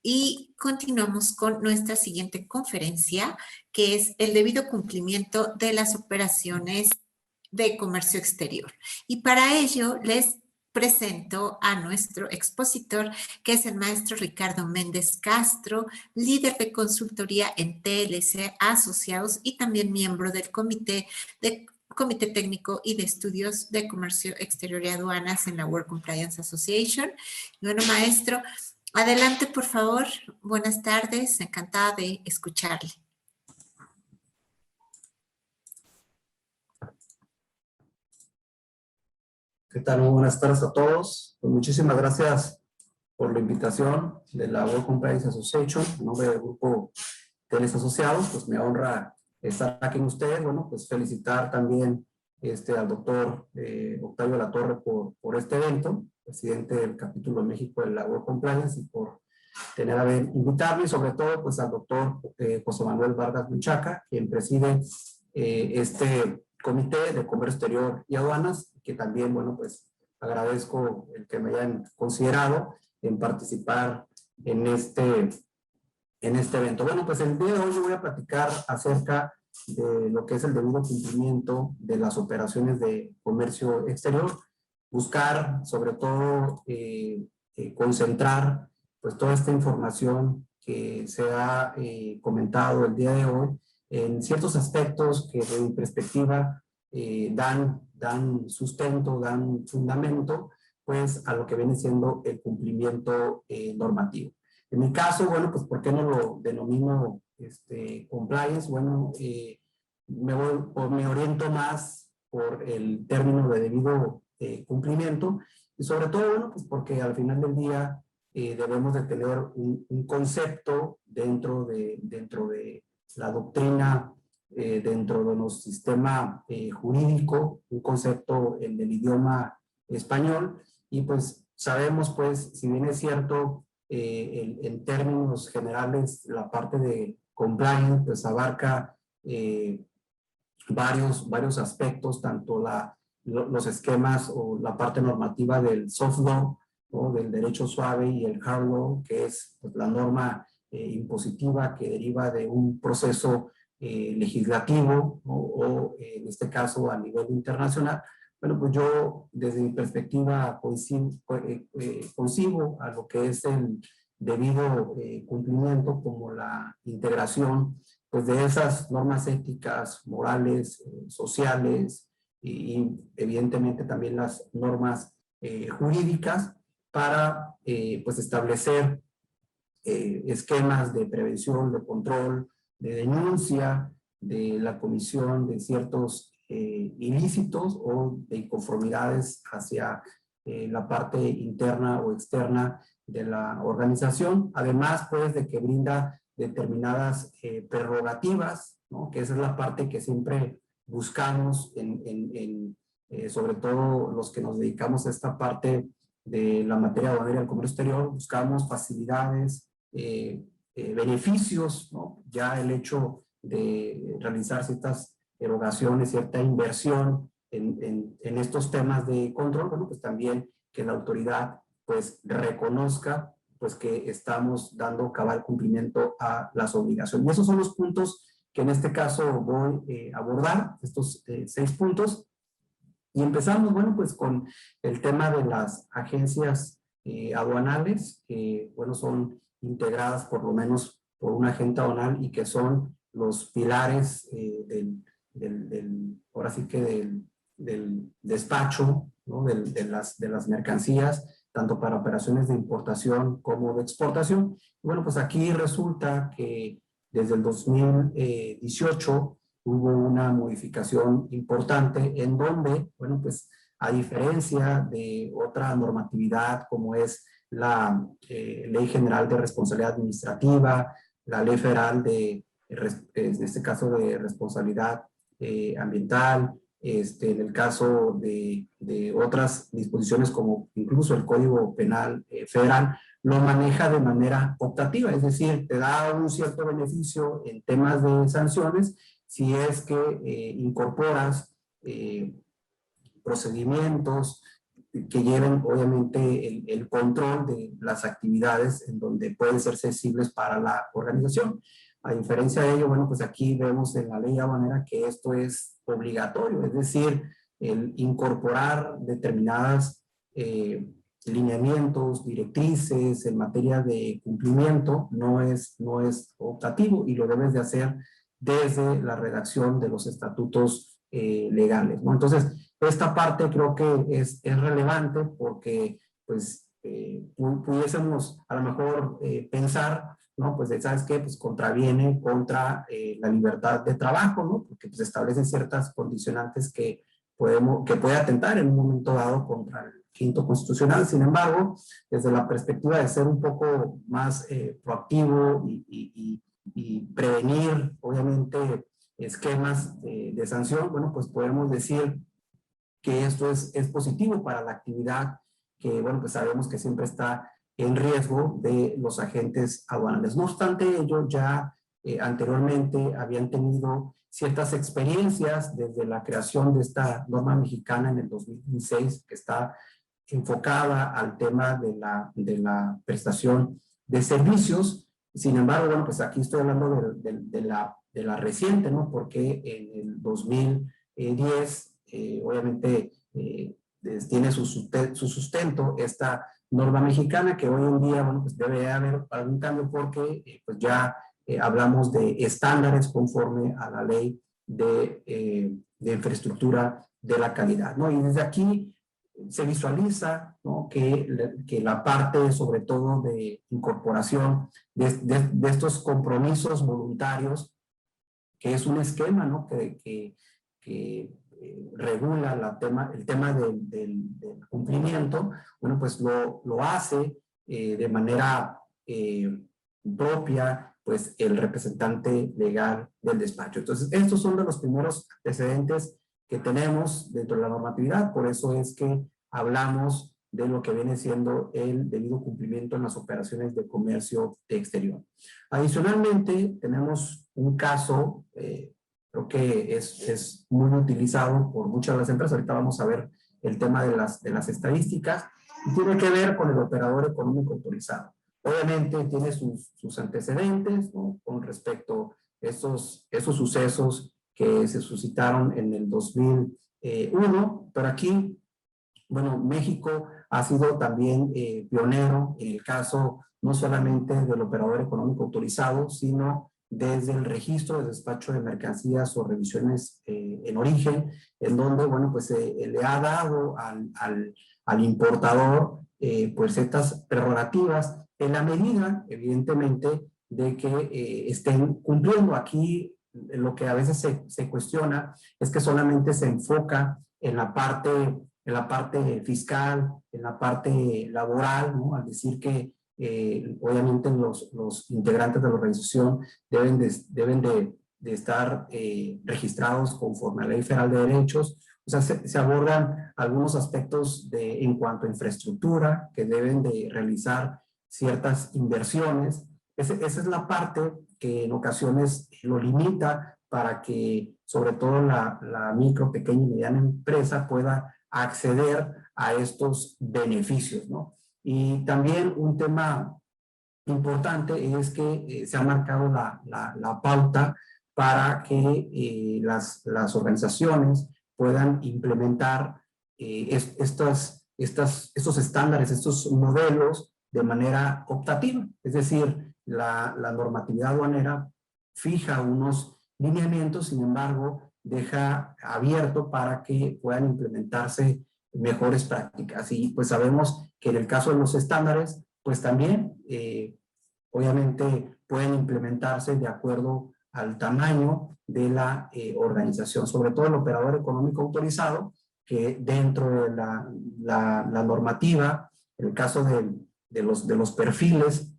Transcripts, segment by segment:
y continuamos con nuestra siguiente conferencia, que es el debido cumplimiento de las operaciones de comercio exterior. Y para ello les presento a nuestro expositor, que es el maestro Ricardo Méndez Castro, líder de consultoría en TLC Asociados y también miembro del Comité Técnico y de Estudios de Comercio Exterior y Aduanas en la World Compliance Association. Bueno, maestro, adelante, por favor. Buenas tardes, encantada de escucharle. ¿Qué tal? Muy buenas tardes a todos. Pues muchísimas gracias por la invitación de la World Compliance Association, en nombre del grupo TLC Asociados. Pues me honra estar aquí con ustedes. Bueno, pues felicitar también al doctor Octavio Latorre por este evento, presidente del capítulo de México de la World Compliance, y por tener a bien invitarme, y sobre todo pues al doctor José Manuel Vargas Menchaca, quien preside este Comité de Comercio Exterior y Aduanas, que también, bueno, pues agradezco el que me hayan considerado en participar en este evento. Bueno, pues el día de hoy yo voy a platicar acerca de lo que es el debido cumplimiento de las operaciones de comercio exterior, buscar sobre todo concentrar pues toda esta información que se ha comentado el día de hoy en ciertos aspectos que de mi perspectiva dan sustento, dan fundamento pues a lo que viene siendo el cumplimiento normativo. En mi caso, bueno, pues ¿por qué no lo denomino compliance? Bueno, me oriento más por el término de debido cumplimiento, y sobre todo, bueno, pues porque al final del día debemos de tener un concepto dentro de la doctrina, dentro de nuestro sistema jurídico, un concepto en el idioma español, y pues sabemos, pues, si bien es cierto, en términos generales, la parte de compliance pues abarca varios aspectos, tanto los esquemas o la parte normativa del soft law, ¿no?, del derecho suave, y el hard law, que es pues, la norma impositiva que deriva de un proceso legislativo, ¿no?, o en este caso a nivel internacional. Bueno, pues yo desde mi perspectiva concibo a lo que es el debido cumplimiento como la integración pues de esas normas éticas, morales, sociales, y evidentemente también las normas jurídicas para pues establecer esquemas de prevención, de control, de denuncia, de la comisión de ciertos ilícitos o de inconformidades hacia la parte interna o externa de la organización, además pues de que brinda determinadas prerrogativas, ¿no?, que esa es la parte que siempre buscamos sobre todo los que nos dedicamos a esta parte de la materia aduanera del comercio exterior, buscamos facilidades, beneficios, ¿no? Ya el hecho de realizar ciertas erogaciones, cierta inversión en estos temas de control, bueno, pues también que la autoridad pues reconozca pues que estamos dando cabal cumplimiento a las obligaciones. Y esos son los puntos que en este caso voy a abordar, estos 6 puntos. Y empezamos, bueno, pues con el tema de las agencias aduanales, que, bueno, son integradas por lo menos por un agente aduanal y que son los pilares ahora sí que del despacho, ¿no?, de las mercancías, tanto para operaciones de importación como de exportación. Bueno, pues aquí resulta que desde el 2018 hubo una modificación importante en donde, bueno, pues a diferencia de otra normatividad como es la Ley General de Responsabilidad Administrativa, la Ley Federal en este caso de Responsabilidad Ambiental, en el caso de otras disposiciones como incluso el Código Penal Federal, lo maneja de manera optativa, es decir, te da un cierto beneficio en temas de sanciones si es que incorporas procedimientos que lleven obviamente el control de las actividades en donde pueden ser sensibles para la organización. A diferencia de ello, bueno, pues aquí vemos en la ley aduanera que esto es obligatorio, es decir, el incorporar determinadas lineamientos, directrices en materia de cumplimiento no es optativo y lo debes de hacer desde la redacción de los estatutos legales, ¿no? Entonces, esta parte creo que es relevante porque, pues, pudiésemos a lo mejor pensar, ¿no? Pues, ¿sabes qué? Pues contraviene contra la libertad de trabajo, ¿no? Porque pues establece ciertas condicionantes que puede atentar en un momento dado contra el quinto constitucional. Sin embargo, desde la perspectiva de ser un poco más proactivo y prevenir, obviamente, esquemas de sanción, bueno, pues podemos decir que esto es positivo para la actividad que, bueno, pues sabemos que siempre está en riesgo de los agentes aduanales. No obstante, ellos ya anteriormente habían tenido ciertas experiencias desde la creación de esta norma mexicana en el 2016, que está enfocada al tema de la prestación de servicios. Sin embargo, bueno, pues aquí estoy hablando de la reciente, ¿no? Porque en el 2010, obviamente, tiene su sustento esta norma mexicana, que hoy en día, bueno, pues debe haber algún cambio porque pues ya hablamos de estándares conforme a la ley de infraestructura de la calidad, ¿no? Y desde aquí se visualiza, ¿no? que la parte, sobre todo, de incorporación de estos compromisos voluntarios, que es un esquema, ¿no? que regula el tema del cumplimiento, bueno, pues lo hace de manera propia, pues el representante legal del despacho. Entonces, estos son de los primeros antecedentes que tenemos dentro de la normatividad, por eso es que hablamos de lo que viene siendo el debido cumplimiento en las operaciones de comercio exterior. Adicionalmente, tenemos un caso, creo que es muy utilizado por muchas de las empresas. Ahorita vamos a ver el tema de las estadísticas, y tiene que ver con el operador económico autorizado. Obviamente tiene sus antecedentes, ¿no? Con respecto a esos sucesos que se suscitaron en el 2001, pero aquí, bueno, México ha sido también pionero en el caso no solamente del operador económico autorizado, sino desde el registro de despacho de mercancías o revisiones en origen, en donde, bueno, pues le ha dado al importador pues estas prerrogativas en la medida, evidentemente, de que estén cumpliendo. Aquí lo que a veces se cuestiona es que solamente se enfoca en la parte fiscal, en la parte laboral, ¿no? Al decir que obviamente los integrantes de la organización deben de estar registrados conforme a la Ley Federal de Derechos. O sea, se abordan algunos aspectos en cuanto a infraestructura, que deben de realizar ciertas inversiones. Esa es la parte que en ocasiones lo limita para que sobre todo la micro, pequeña y mediana empresa pueda acceder a estos beneficios, ¿no? Y también un tema importante es que se ha marcado la pauta para que las organizaciones puedan implementar estos estándares, estos modelos de manera optativa. Es decir, la normatividad aduanera fija unos lineamientos, sin embargo, deja abierto para que puedan implementarse mejores prácticas. Y pues sabemos que en el caso de los estándares, pues también obviamente pueden implementarse de acuerdo al tamaño de la organización, sobre todo el operador económico autorizado, que dentro de la normativa, en el caso de los perfiles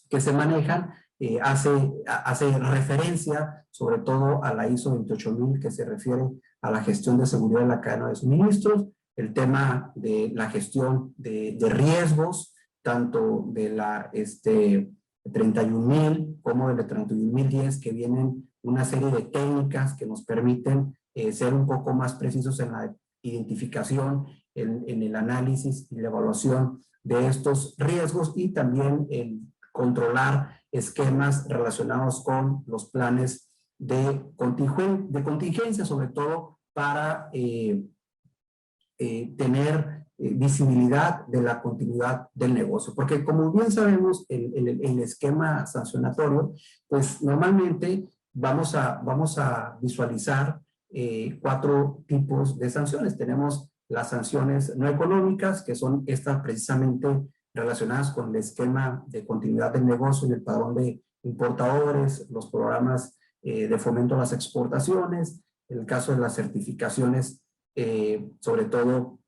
que se manejan, hace referencia sobre todo a la ISO 28000, que se refiere a la gestión de seguridad de la cadena de suministros, el tema de la gestión de riesgos, tanto de la 31000 como de la 31010, que vienen una serie de técnicas que nos permiten ser un poco más precisos en la identificación en el análisis y la evaluación de estos riesgos y también el controlar esquemas relacionados con los planes de contingencia, sobre todo para tener visibilidad de la continuidad del negocio. Porque como bien sabemos, el esquema sancionatorio, pues normalmente vamos a visualizar 4 tipos de sanciones. Tenemos las sanciones no económicas, que son estas precisamente relacionadas con el esquema de continuidad del negocio en el padrón de importadores, los programas de fomento a las exportaciones, en el caso de las certificaciones, sobre todo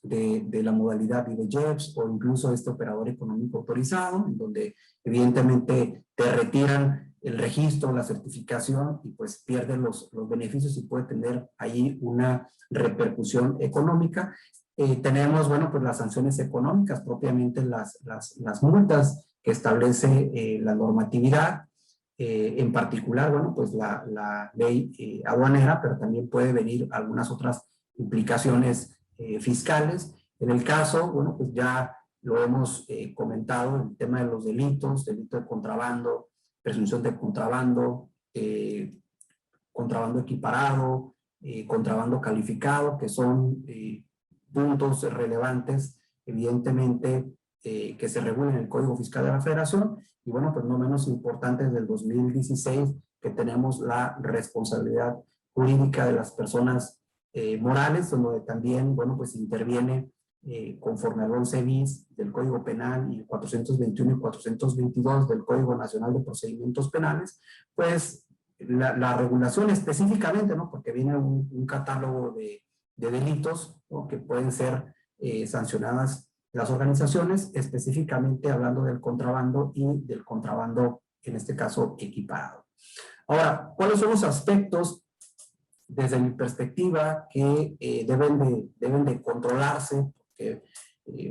de la modalidad de JEPS o incluso este operador económico autorizado, en donde evidentemente te retiran el registro, la certificación y pues pierden los beneficios y puede tener ahí una repercusión económica. Tenemos, bueno, pues las sanciones económicas, propiamente las multas que establece la normatividad, en particular, bueno, pues la ley aduanera, pero también puede venir algunas otras implicaciones fiscales. En el caso, bueno, pues ya lo hemos comentado, el tema de los delitos, delito de contrabando, presunción de contrabando, contrabando equiparado, contrabando calificado, que son puntos relevantes, evidentemente, que se regulan en el Código Fiscal de la Federación, y bueno, pues no menos importante desde el 2016, que tenemos la responsabilidad jurídica de las personas morales, donde también, bueno, pues interviene conforme al 11 bis del Código Penal y el 421 y 422 del Código Nacional de Procedimientos Penales, pues la regulación específicamente, ¿no? Porque viene un catálogo de delitos, ¿no? Que pueden ser sancionadas las organizaciones, específicamente hablando del contrabando y del contrabando, en este caso, equiparado. Ahora, ¿cuáles son los aspectos desde mi perspectiva que deben de controlarse? Porque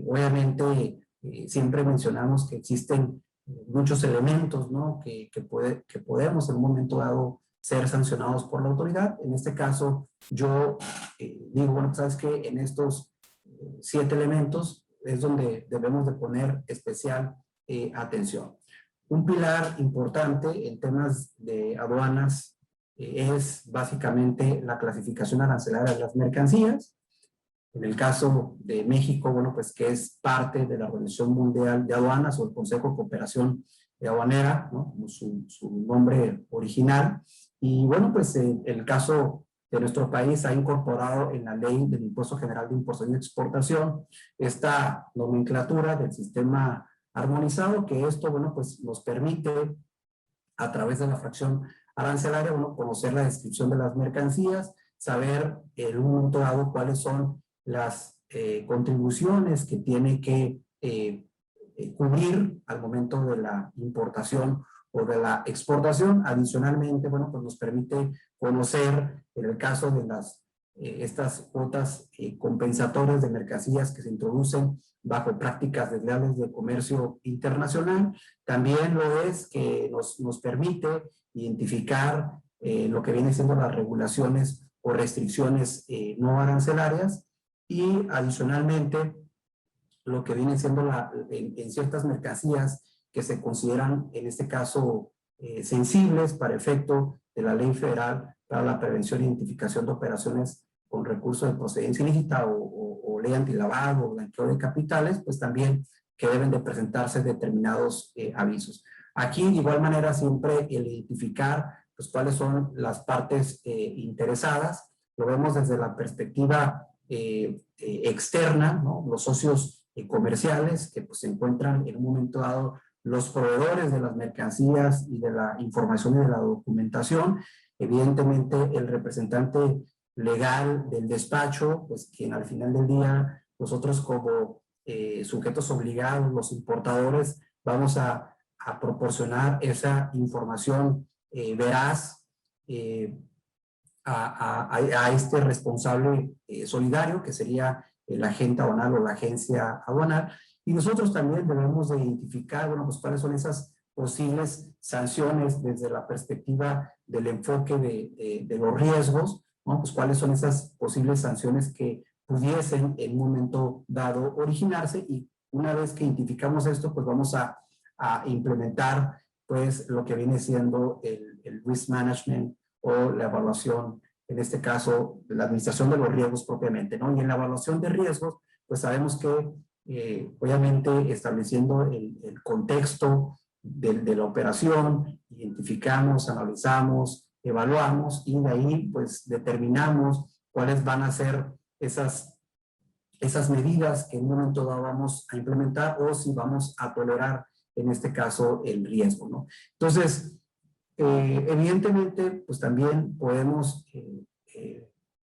obviamente siempre mencionamos que existen muchos elementos, ¿no? que podemos en un momento dado ser sancionados por la autoridad. En este caso, yo digo, bueno, sabes que en estos 7 elementos es donde debemos de poner especial atención. Un pilar importante en temas de aduanas es básicamente la clasificación arancelaria de las mercancías. En el caso de México, bueno, pues que es parte de la Organización Mundial de Aduanas o el Consejo de Cooperación Aduanera, ¿no? Como su nombre original. Y bueno, pues el caso de nuestro país ha incorporado en la ley del Impuesto General de Importación y Exportación esta nomenclatura del sistema armonizado, que esto, bueno, pues nos permite a través de la fracción arancelaria, bueno, conocer la descripción de las mercancías, saber en un momento dado cuáles son las contribuciones que tiene que cubrir al momento de la importación o de la exportación. Adicionalmente, bueno, pues nos permite conocer, en el caso de estas cuotas compensatorias de mercancías que se introducen bajo prácticas desleales de comercio internacional. También lo es que nos permite identificar lo que viene siendo las regulaciones o restricciones no arancelarias, y adicionalmente lo que viene siendo en ciertas mercancías que se consideran en este caso sensibles para efecto de la Ley Federal para la Prevención e Identificación de Operaciones con recursos de procedencia ilícita o ley antilavado o blanqueo de capitales, pues también que deben de presentarse determinados avisos. Aquí, de igual manera, siempre el identificar pues, cuáles son las partes interesadas. Lo vemos desde la perspectiva externa, ¿no? Los socios comerciales que pues, se encuentran en un momento dado los proveedores de las mercancías y de la información y de la documentación. Evidentemente, el representante legal del despacho, pues quien al final del día nosotros como sujetos obligados, los importadores, vamos a proporcionar esa información veraz a este responsable solidario, que sería el agente aduanal o la agencia aduanal. Y nosotros también debemos de identificar, bueno, pues cuáles son esas posibles sanciones desde la perspectiva del enfoque de los riesgos, ¿no? Pues cuáles son esas posibles sanciones que pudiesen en un momento dado originarse, y una vez que identificamos esto, pues vamos a implementar pues lo que viene siendo el risk management o la evaluación, en este caso, la administración de los riesgos propiamente, ¿no? Y en la evaluación de riesgos, pues sabemos que obviamente estableciendo el contexto de la operación, identificamos, analizamos, evaluamos y de ahí pues determinamos cuáles van a ser esas medidas que en un momento dado vamos a implementar o si vamos a tolerar en este caso el riesgo, ¿no? Entonces, evidentemente, pues también podemos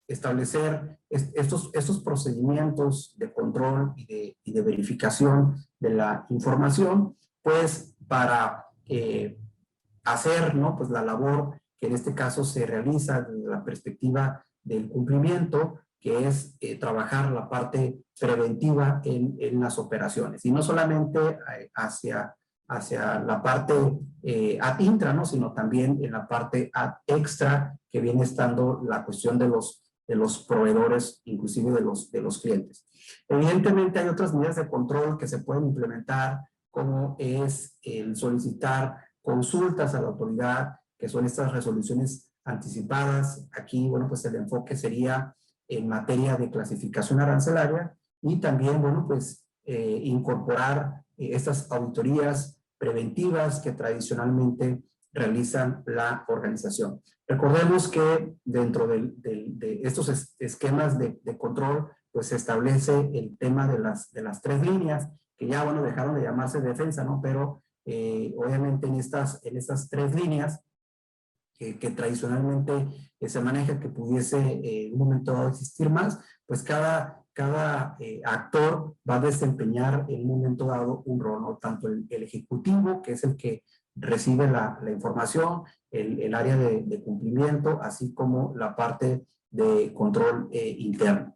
establecer estos procedimientos de control y de verificación de la información, pues para hacer, ¿no? Pues la labor que en este caso se realiza desde la perspectiva del cumplimiento, que es trabajar la parte preventiva en las operaciones. Y no solamente hacia la parte ad intra, ¿no? Sino también en la parte ad extra, que viene estando la cuestión de los proveedores, inclusive de los clientes. Evidentemente hay otras medidas de control que se pueden implementar, como es el solicitar consultas a la autoridad, que son estas resoluciones anticipadas. Aquí, bueno, pues el enfoque sería en materia de clasificación arancelaria y también, bueno, pues incorporar estas auditorías preventivas que tradicionalmente realizan la organización. Recordemos que dentro de estos esquemas de control, pues se establece el tema de las 3 líneas, que ya, bueno, dejaron de llamarse defensa, ¿no? Pero obviamente en estas 3 líneas que tradicionalmente se maneja, que pudiese en un momento dado existir más, pues cada actor va a desempeñar en un momento dado un rol, ¿no? Tanto el ejecutivo, que es el que recibe la información, el área de cumplimiento, así como la parte de control interno.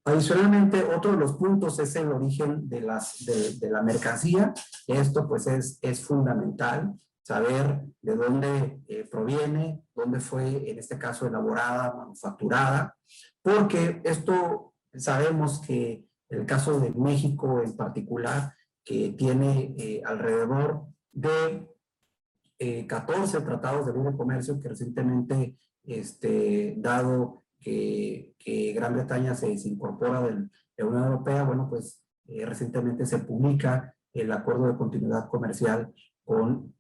Adicionalmente, otro de los puntos es el origen de la mercancía. Esto pues es fundamental, saber de dónde proviene, dónde fue en este caso elaborada, manufacturada, porque esto sabemos que en el caso de México en particular, que tiene alrededor de 14 tratados de libre comercio que recientemente, dado que Gran Bretaña se incorpora de la Unión Europea, bueno, pues recientemente se publica el acuerdo de continuidad comercial con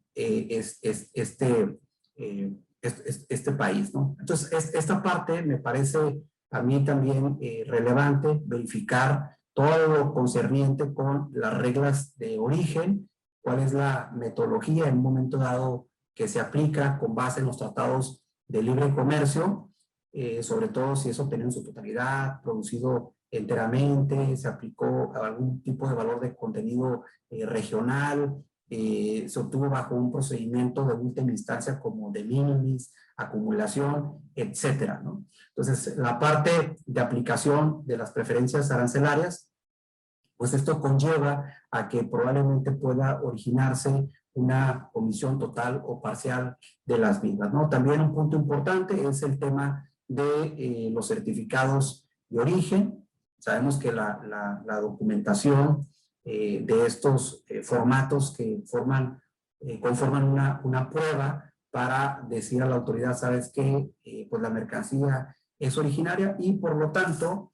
este país, ¿no? Entonces, esta parte me parece a mí también relevante verificar todo lo concerniente con las reglas de origen, cuál es la metodología en un momento dado que se aplica con base en los tratados de libre comercio, sobre todo si es obtenido en su totalidad, producido enteramente, se aplicó algún tipo de valor de contenido regional, se obtuvo bajo un procedimiento de última instancia como de minimis, acumulación, etcétera, ¿no? Entonces, la parte de aplicación de las preferencias arancelarias, pues esto conlleva a que probablemente pueda originarse una omisión total o parcial de las mismas, ¿no? También un punto importante es el tema de los certificados de origen. Sabemos que la documentación de estos formatos que conforman una prueba para decir a la autoridad, ¿sabes qué? Pues la mercancía es originaria y por lo tanto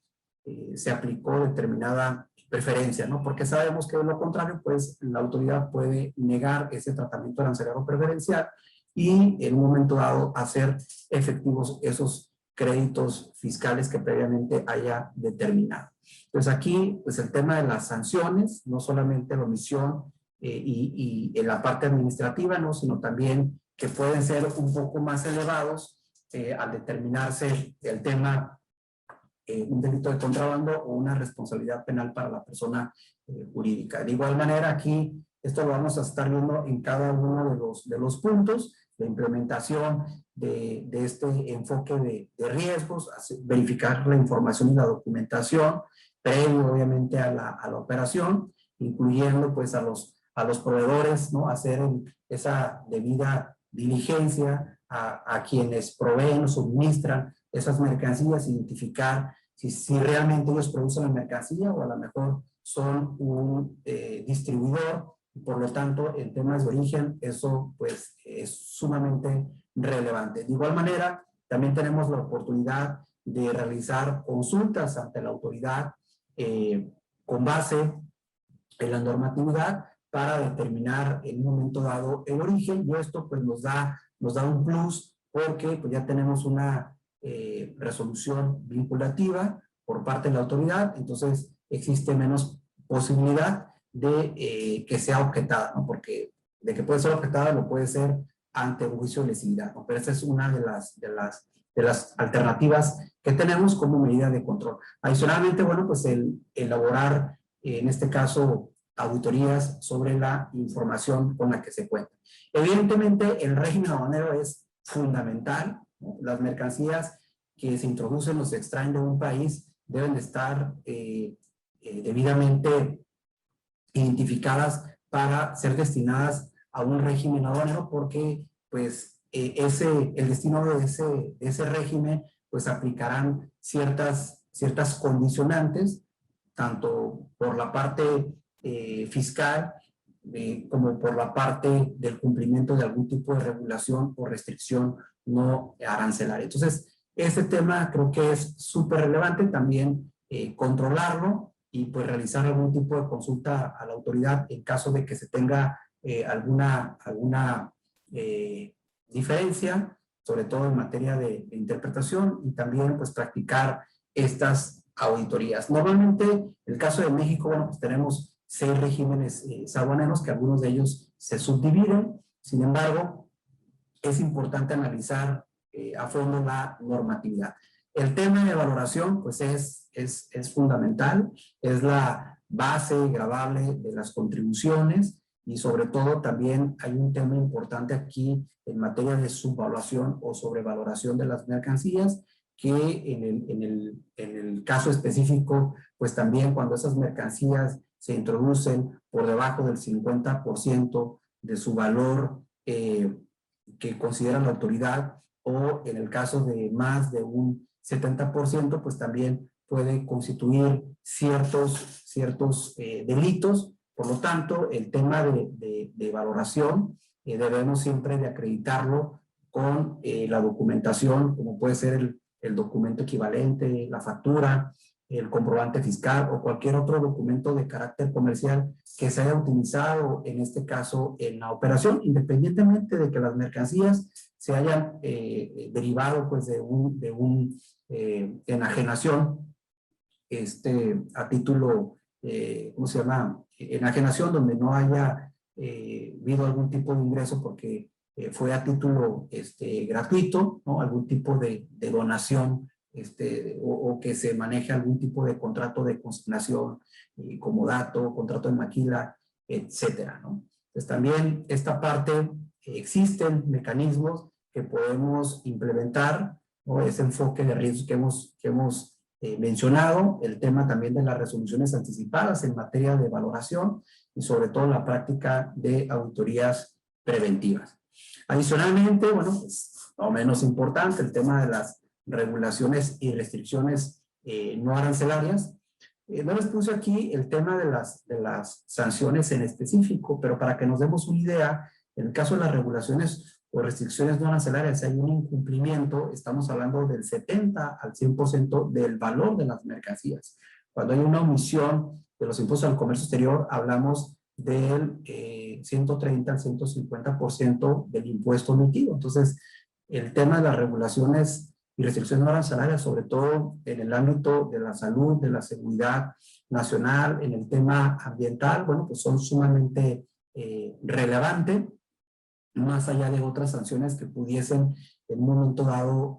se aplicó determinada preferencia, ¿no? Porque sabemos que de lo contrario, pues la autoridad puede negar ese tratamiento arancelario preferencial y en un momento dado hacer efectivos esos créditos fiscales que previamente haya determinado. Entonces aquí, pues el tema de las sanciones, no solamente la omisión y en la parte administrativa, ¿no? Sino también que pueden ser un poco más elevados al determinarse el tema un delito de contrabando o una responsabilidad penal para la persona jurídica. De igual manera, aquí esto lo vamos a estar viendo en cada uno de los puntos, la implementación de este enfoque de riesgos, verificar la información y la documentación previo, obviamente, a la operación, incluyendo pues a los proveedores, ¿no? Hacer esa debida diligencia a quienes proveen o suministran esas mercancías, identificar si realmente ellos producen la mercancía o a lo mejor son un distribuidor. Por lo tanto, en temas de origen, eso pues es sumamente relevante. De igual manera, también tenemos la oportunidad de realizar consultas ante la autoridad con base en la normatividad para determinar en un momento dado el origen, y esto pues nos da un plus porque pues ya tenemos una resolución vinculativa por parte de la autoridad, entonces existe menos posibilidad de que sea objetada, ¿no? Porque de que puede ser objetada lo puede ser ante un juicio de lesividad, ¿no? Pero esa es una de las alternativas que tenemos como medida de control. Adicionalmente, bueno, pues el elaborar, en este caso, auditorías sobre la información con la que se cuenta. Evidentemente, el régimen aduanero es fundamental, ¿no? Las mercancías que se introducen o se extraen de un país deben de estar debidamente identificadas para ser destinadas a un régimen aduanero, porque pues el destino de ese régimen pues aplicarán ciertas condicionantes, tanto por la parte fiscal como por la parte del cumplimiento de algún tipo de regulación o restricción no arancelaria. Entonces, este tema creo que es súper relevante también controlarlo y pues realizar algún tipo de consulta a la autoridad en caso de que se tenga alguna diferencia, sobre todo en materia de interpretación, y también pues practicar estas auditorías. Normalmente, en el caso de México, bueno, pues tenemos 6 regímenes aduaneros, que algunos de ellos se subdividen. Sin embargo, es importante analizar a fondo la normatividad. El tema de valoración, pues es fundamental, es la base gravable de las contribuciones, y sobre todo también hay un tema importante aquí en materia de subvaluación o sobrevaloración de las mercancías, que en el caso específico, pues también cuando esas mercancías se introducen por debajo del 50% de su valor que considera la autoridad, o en el caso de más de un 70%, pues también puede constituir ciertos delitos. Por lo tanto, el tema de valoración debemos siempre de acreditarlo con la documentación, como puede ser el documento equivalente, la factura, el comprobante fiscal o cualquier otro documento de carácter comercial que se haya utilizado en este caso en la operación, independientemente de que las mercancías se hayan derivado pues de un enajenación a título, ¿cómo se llama? Enajenación donde no haya habido algún tipo de ingreso porque fue a título gratuito, ¿no? Algún tipo de donación o que se maneje algún tipo de contrato de consignación, comodato, contrato de maquila, etcétera, ¿no? Pues también esta parte, existen mecanismos que podemos implementar, ¿no? Ese enfoque de riesgos que hemos mencionado, el tema también de las resoluciones anticipadas en materia de valoración y sobre todo la práctica de auditorías preventivas. Adicionalmente, bueno, pues, no menos importante, el tema de las regulaciones y restricciones no arancelarias. No les puse aquí el tema de las sanciones en específico, pero para que nos demos una idea, en el caso de las regulaciones o restricciones no arancelarias, si hay un incumplimiento, estamos hablando del 70 al 100% del valor de las mercancías. Cuando hay una omisión de los impuestos al comercio exterior, hablamos del 130 al 150% del impuesto emitido. Entonces, el tema de las regulaciones y restricciones no arancelarias, sobre todo en el ámbito de la salud, de la seguridad nacional, en el tema ambiental, bueno, pues son sumamente relevantes, más allá de otras sanciones que pudiesen en un momento dado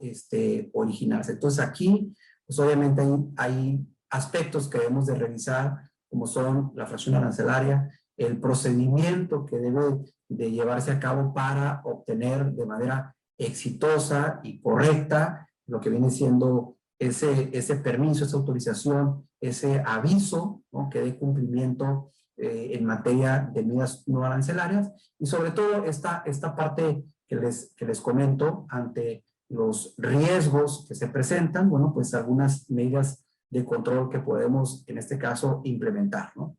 originarse. Entonces aquí, pues obviamente hay aspectos que debemos de revisar, como son la fracción arancelaria, el procedimiento que debe de llevarse a cabo para obtener de manera exitosa y correcta lo que viene siendo ese permiso, esa autorización, ese aviso, ¿no? Que dé cumplimiento en materia de medidas no arancelarias, y sobre todo esta parte que les comento ante los riesgos que se presentan. Bueno, pues algunas medidas de control que podemos, en este caso, implementar, ¿no?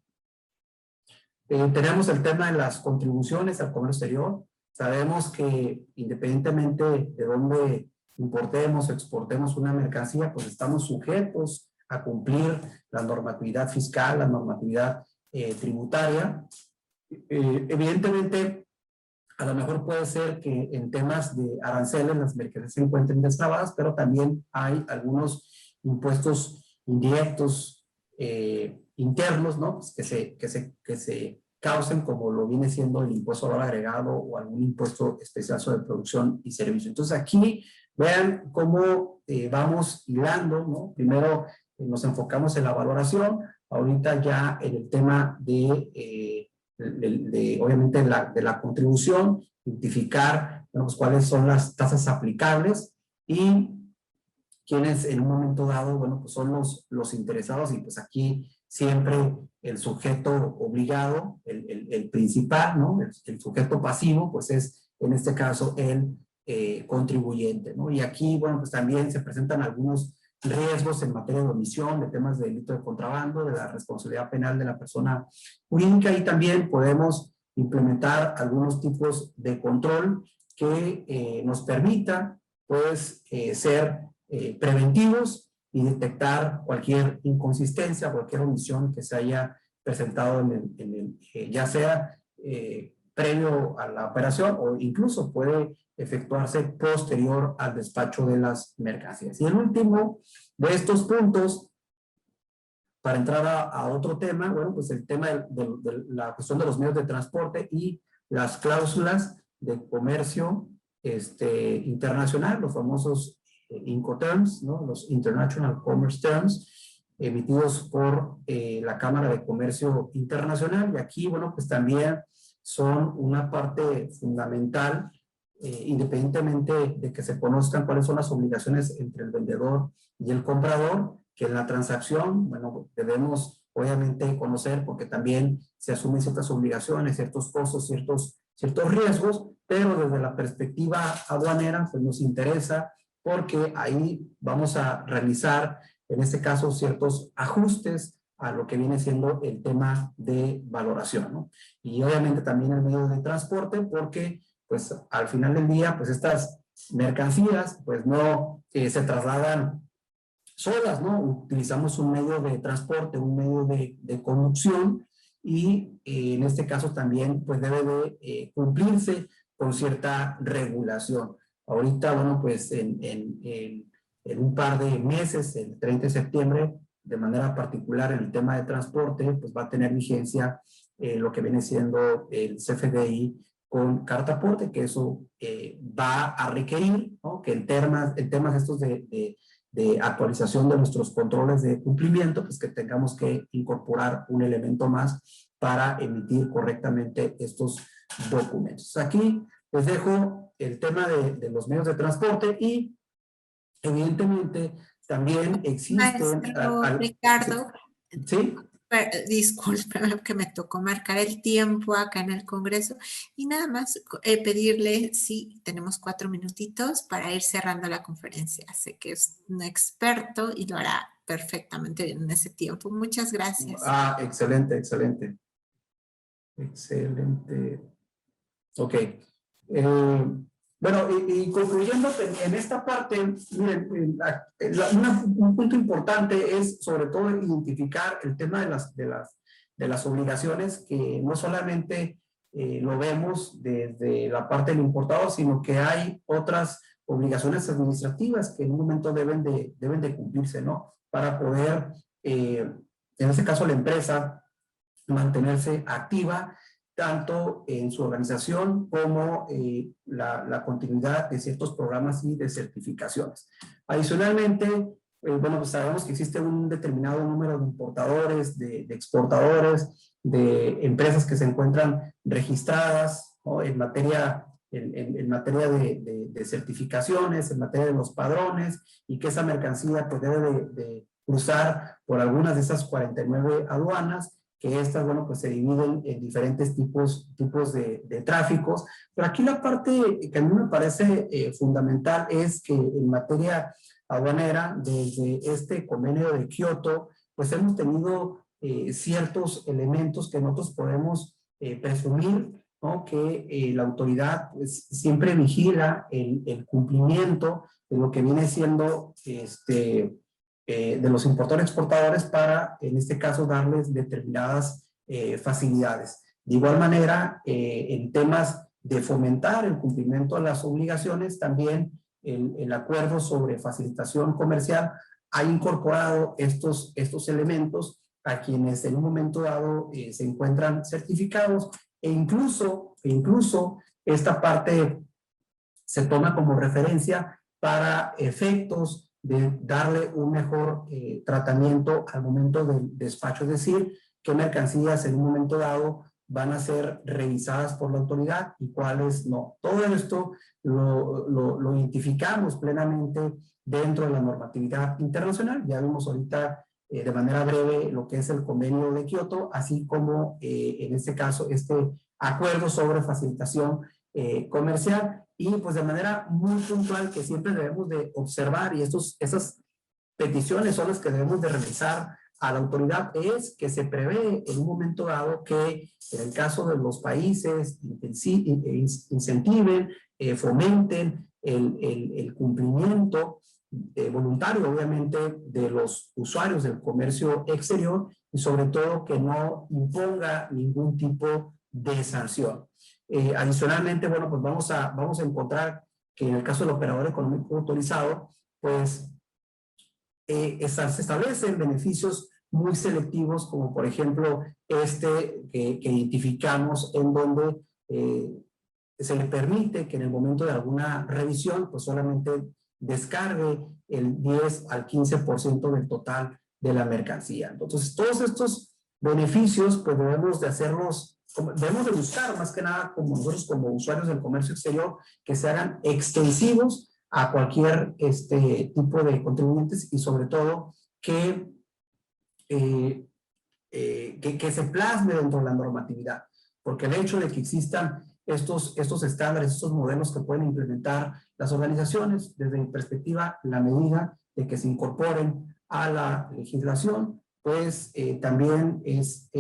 Tenemos el tema de las contribuciones al comercio exterior. Sabemos que independientemente de dónde importemos o exportemos una mercancía, pues estamos sujetos a cumplir la normatividad fiscal, la normatividad tributaria. Evidentemente, a lo mejor puede ser que en temas de aranceles las mercancías se encuentren destrabadas, pero también hay algunos impuestos indirectos internos, ¿no? Pues que se causen, como lo viene siendo el impuesto al valor agregado o algún impuesto especial sobre producción y servicio. Entonces aquí vean cómo vamos hilando, ¿no? Primero nos enfocamos en la valoración, ahorita ya en el tema obviamente de la contribución, identificar, bueno, pues, cuáles son las tasas aplicables y quienes en un momento dado, bueno, pues son los interesados, y pues aquí siempre el sujeto obligado, el principal, ¿no? El sujeto pasivo, pues es en este caso el contribuyente, ¿no? Y aquí, bueno, pues también se presentan algunos riesgos en materia de omisión, de temas de delito de contrabando, de la responsabilidad penal de la persona jurídica, y también podemos implementar algunos tipos de control que nos permita, pues, ser preventivos y detectar cualquier inconsistencia, cualquier omisión que se haya presentado ya sea previo a la operación o incluso puede efectuarse posterior al despacho de las mercancías. Y el último de estos puntos, para entrar a otro tema, bueno, pues el tema de la cuestión de los medios de transporte y las cláusulas de comercio internacional, los famosos Incoterms, ¿no? Los International Commerce Terms, emitidos por la Cámara de Comercio Internacional. Y aquí, bueno, pues también son una parte fundamental, independientemente de que se conozcan cuáles son las obligaciones entre el vendedor y el comprador, que en la transacción, bueno, debemos obviamente conocer, porque también se asumen ciertas obligaciones, ciertos costos, ciertos riesgos, pero desde la perspectiva aduanera, pues nos interesa, porque ahí vamos a realizar, en este caso, ciertos ajustes a lo que viene siendo el tema de valoración, ¿no? Y obviamente también el medio de transporte, porque pues al final del día, pues estas mercancías, pues no se trasladan solas, ¿no? Utilizamos un medio de transporte, un medio de conducción, y en este caso también pues debe de cumplirse con cierta regulación. Ahorita, bueno, pues en un par de meses, el 30 de septiembre, de manera particular en el tema de transporte, pues va a tener vigencia lo que viene siendo el CFDI con cartaporte, que eso va a requerir, ¿no? Que en temas estos de actualización de nuestros controles de cumplimiento, pues que tengamos que incorporar un elemento más para emitir correctamente estos documentos. Aquí les dejo el tema de los medios de transporte, y evidentemente también existen... Maestro Ricardo, ¿sí? discúlpeme que me tocó marcar el tiempo acá en el Congreso, y nada más pedirle si tenemos 4 minutitos para ir cerrando la conferencia. Sé que es un experto y lo hará perfectamente bien en ese tiempo. Muchas gracias. Excelente, excelente. Excelente. Ok. Bueno, y concluyendo en esta parte, miren, un punto importante es sobre todo identificar el tema de las obligaciones, que no solamente lo vemos desde la parte del importador, sino que hay otras obligaciones administrativas que en un momento deben de cumplirse, ¿no? Para poder, en este caso la empresa, mantenerse activa, tanto en su organización como la continuidad de ciertos programas y de certificaciones. Adicionalmente, bueno, pues sabemos que existe un determinado número de importadores, de exportadores, de empresas que se encuentran registradas, ¿no? En materia de certificaciones, en materia de los padrones, y que esa mercancía pues debe de cruzar por algunas de esas 49 aduanas, que estas, bueno, pues se dividen en diferentes tipos de tráficos. Pero aquí la parte que a mí me parece fundamental es que en materia aduanera, desde este convenio de Kioto, pues hemos tenido ciertos elementos que nosotros podemos presumir, ¿no? Que la autoridad pues, siempre vigila el cumplimiento de lo que viene siendo de los importadores exportadores para, en este caso, darles determinadas facilidades. De igual manera, en temas de fomentar el cumplimiento de las obligaciones, también el acuerdo sobre facilitación comercial ha incorporado estos elementos a quienes en un momento dado se encuentran certificados e incluso esta parte se toma como referencia para efectos de darle un mejor tratamiento al momento del despacho, es decir, qué mercancías en un momento dado van a ser revisadas por la autoridad y cuáles no. Todo esto lo identificamos plenamente dentro de la normatividad internacional. Ya vimos ahorita de manera breve lo que es el convenio de Kioto, así como en este caso este acuerdo sobre facilitación comercial, y pues de manera muy puntual que siempre debemos de observar, y esas peticiones son las que debemos de realizar a la autoridad, es que se prevé en un momento dado que en el caso de los países incentiven, fomenten el cumplimiento voluntario, obviamente, de los usuarios del comercio exterior, y sobre todo que no imponga ningún tipo de sanción. Adicionalmente, bueno, pues vamos a encontrar que en el caso del operador económico autorizado, pues se establecen beneficios muy selectivos, como por ejemplo que identificamos, en donde se le permite que en el momento de alguna revisión, pues solamente descargue el 10 al 15% del total de la mercancía. Entonces, todos estos beneficios, pues debemos de hacerlos, debemos de buscar más que nada como nosotros como usuarios del comercio exterior, que se hagan extensivos a cualquier tipo de contribuyentes, y sobre todo que se plasme dentro de la normatividad, porque el hecho de que existan estos estándares, estos modelos que pueden implementar las organizaciones, desde mi perspectiva, la medida de que se incorporen a la legislación, pues también es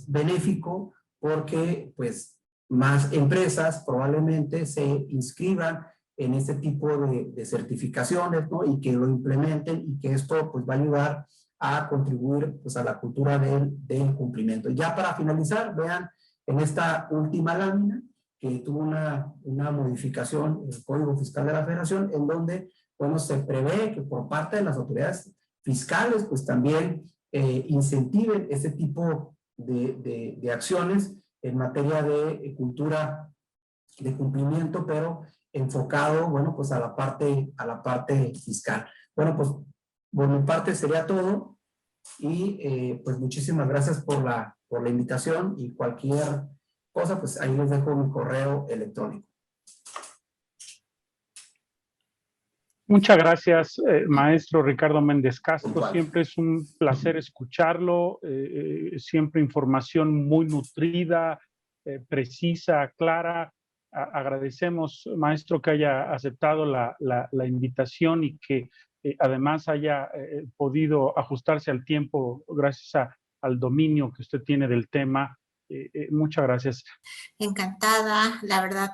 benéfico, porque pues más empresas probablemente se inscriban en este tipo de certificaciones, ¿no? Y que lo implementen, y que esto pues va a ayudar a contribuir pues a la cultura del cumplimiento. Ya para finalizar, vean en esta última lámina que tuvo una modificación en el Código Fiscal de la Federación, en donde, bueno, se prevé que por parte de las autoridades fiscales pues también incentiven este tipo de acciones en materia de cultura de cumplimiento, pero enfocado, bueno, pues a la parte fiscal. Bueno, pues por mi parte sería todo, y pues muchísimas gracias por la invitación, y cualquier cosa, pues ahí les dejo mi correo electrónico. Muchas gracias, maestro Ricardo Méndez Castro. Siempre es un placer escucharlo, siempre información muy nutrida, precisa, clara. Agradecemos, maestro, que haya aceptado la invitación, y que además haya podido ajustarse al tiempo gracias al dominio que usted tiene del tema. Muchas gracias. Encantada, la verdad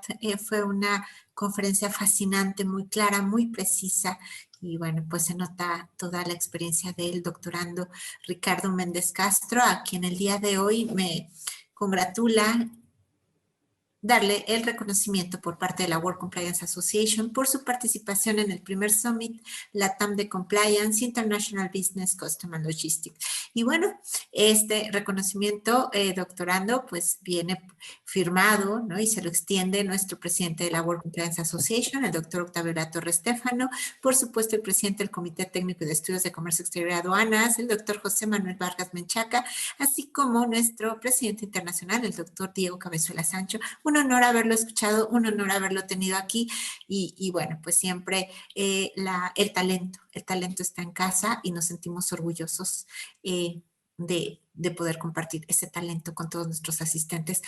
fue una conferencia fascinante, muy clara, muy precisa, y bueno, pues se nota toda la experiencia del doctorando Ricardo Méndez Castro, a quien el día de hoy me congratula darle el reconocimiento por parte de la World Compliance Association por su participación en el primer Summit LATAM de Compliance, International Business, Custom and Logistics. Y bueno, este reconocimiento, doctorando, pues viene firmado, ¿no? Y se lo extiende nuestro presidente de la World Compliance Association, el doctor Octavio Latorre Stefano, por supuesto el presidente del Comité Técnico de Estudios de Comercio Exterior y Aduanas, el doctor José Manuel Vargas Menchaca, así como nuestro presidente internacional, el doctor Diego Cabezuela Sancho. Un honor haberlo escuchado, un honor haberlo tenido aquí, y bueno, pues siempre el talento está en casa, y nos sentimos orgullosos de poder compartir ese talento con todos nuestros asistentes.